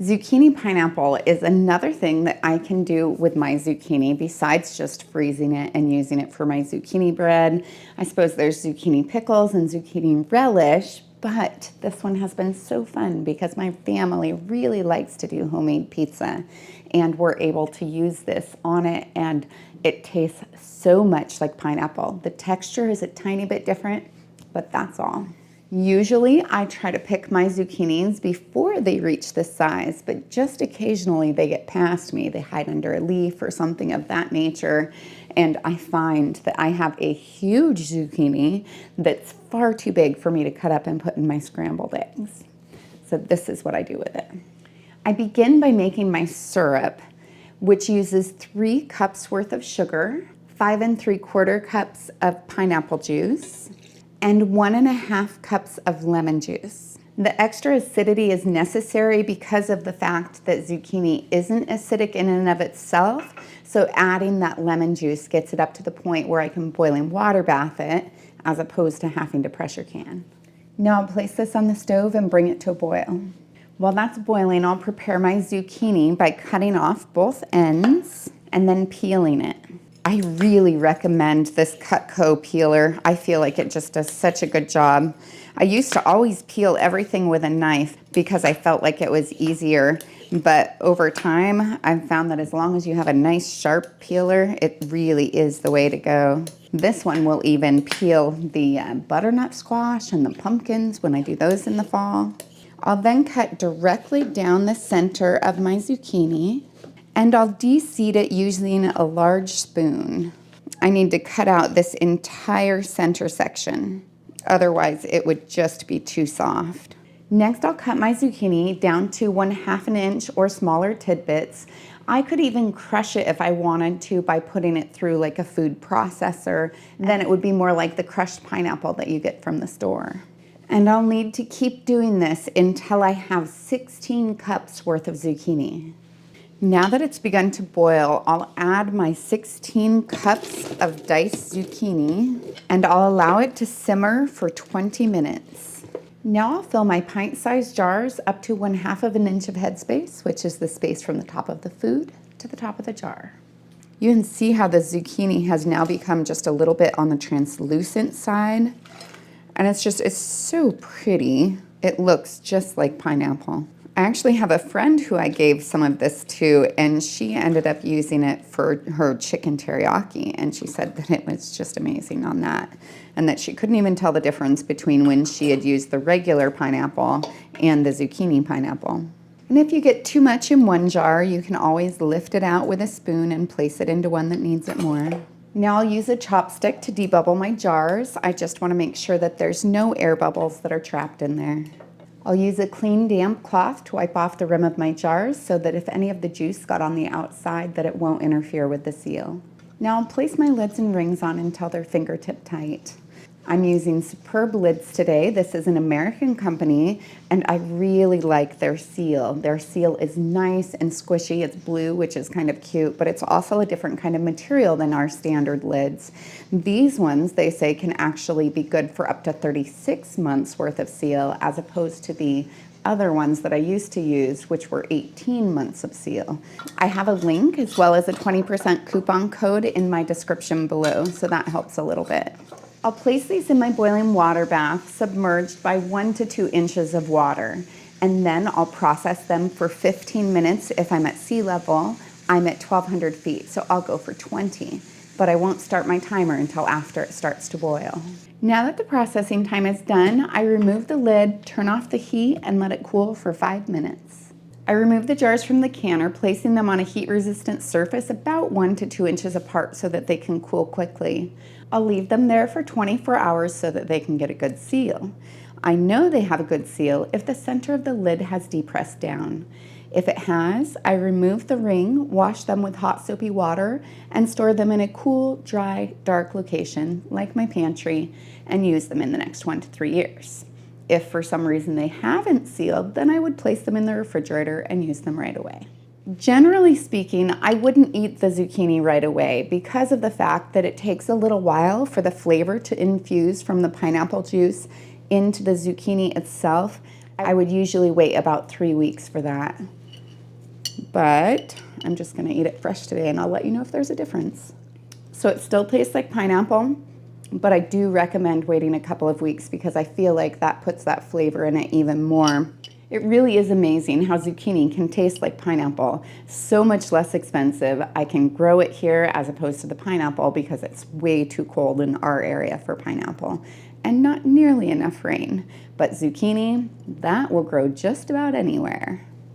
Zucchini pineapple is another thing that I can do with my zucchini besides just freezing it and using it for my zucchini bread. I suppose there's zucchini pickles and zucchini relish, but this one has been so fun because my family really likes to do homemade pizza, and we're able to use this on it, and it tastes so much like pineapple. The texture is a tiny bit different, but that's all. Usually I try to pick my zucchinis before they reach this size, but just occasionally they get past me. They hide under a leaf or something of that nature, and I find that I have a huge zucchini that's far too big for me to cut up and put in my scrambled eggs. So this is what I do with it. I begin by making my syrup, which uses 3 cups worth of sugar, 5 3/4 cups of pineapple juice, and 1.5 cups of lemon juice. The extra acidity is necessary because of the fact that zucchini isn't acidic in and of itself, so adding that lemon juice gets it up to the point where I can boiling water bath it as opposed to having to pressure can. Now I'll place this on the stove and bring it to a boil. While that's boiling, I'll prepare my zucchini by cutting off both ends and then peeling it. I really recommend this Cutco peeler. I feel like it just does such a good job. I used to always peel everything with a knife because I felt like it was easier, but over time I've found that as long as you have a nice sharp peeler, it really is the way to go. This one will even peel the butternut squash and the pumpkins when I do those in the fall. I'll then cut directly down the center of my zucchini, and I'll de-seed it using a large spoon. I need to cut out this entire center section, otherwise it would just be too soft. Next, I'll cut my zucchini down to 1/2 inch or smaller tidbits. I could even crush it if I wanted to by putting it through like a food processor. Then it would be more like the crushed pineapple that you get from the store. And I'll need to keep doing this until I have 16 cups worth of zucchini. Now that it's begun to boil, I'll add my 16 cups of diced zucchini, and I'll allow it to simmer for 20 minutes. Now I'll fill my pint-sized jars up to 1/2 inch of headspace, which is the space from the top of the food to the top of the jar. You can see how the zucchini has now become just a little bit on the translucent side, and it's so pretty. It looks just like pineapple. I actually have a friend who I gave some of this to, and she ended up using it for her chicken teriyaki, and she said that it was just amazing on that, and that she couldn't even tell the difference between when she had used the regular pineapple and the zucchini pineapple. And if you get too much in one jar, you can always lift it out with a spoon and place it into one that needs it more. Now I'll use a chopstick to debubble my jars. I just want to make sure that there's no air bubbles that are trapped in there. I'll use a clean, damp cloth to wipe off the rim of my jars so that if any of the juice got on the outside, that it won't interfere with the seal. Now I'll place my lids and rings on until they're fingertip tight. I'm using Superb lids today. This is an American company, and I really like their seal. Their seal is nice and squishy. It's blue, which is kind of cute, but it's also a different kind of material than our standard lids. These ones, they say, can actually be good for up to 36 months worth of seal, as opposed to the other ones that I used to use, which were 18 months of seal. I have a link as well as a 20% coupon code in my description below, so that helps a little bit. I'll place these in my boiling water bath, submerged by 1 to 2 inches of water, and then I'll process them for 15 minutes. If I'm at sea level, I'm at 1,200 feet, so I'll go for 20, but I won't start my timer until after it starts to boil. Now that the processing time is done, I remove the lid, turn off the heat, and let it cool for 5 minutes. I remove the jars from the canner, placing them on a heat-resistant surface about 1 to 2 inches apart so that they can cool quickly. I'll leave them there for 24 hours so that they can get a good seal. I know they have a good seal if the center of the lid has depressed down. If it has, I remove the ring, wash them with hot soapy water, and store them in a cool, dry, dark location like my pantry, and use them in the next 1 to 3 years. If for some reason they haven't sealed, then I would place them in the refrigerator and use them right away. Generally speaking, I wouldn't eat the zucchini right away because of the fact that it takes a little while for the flavor to infuse from the pineapple juice into the zucchini itself. I would usually wait about 3 weeks for that. but I'm just gonna eat it fresh today and I'll let you know if there's a difference. So it still tastes like pineapple, but I do recommend waiting a couple of weeks because I feel like that puts that flavor in it even more. It really is amazing how zucchini can taste like pineapple. So much less expensive. I can grow it here as opposed to the pineapple because it's way too cold in our area for pineapple and not nearly enough rain. But zucchini, that will grow just about anywhere.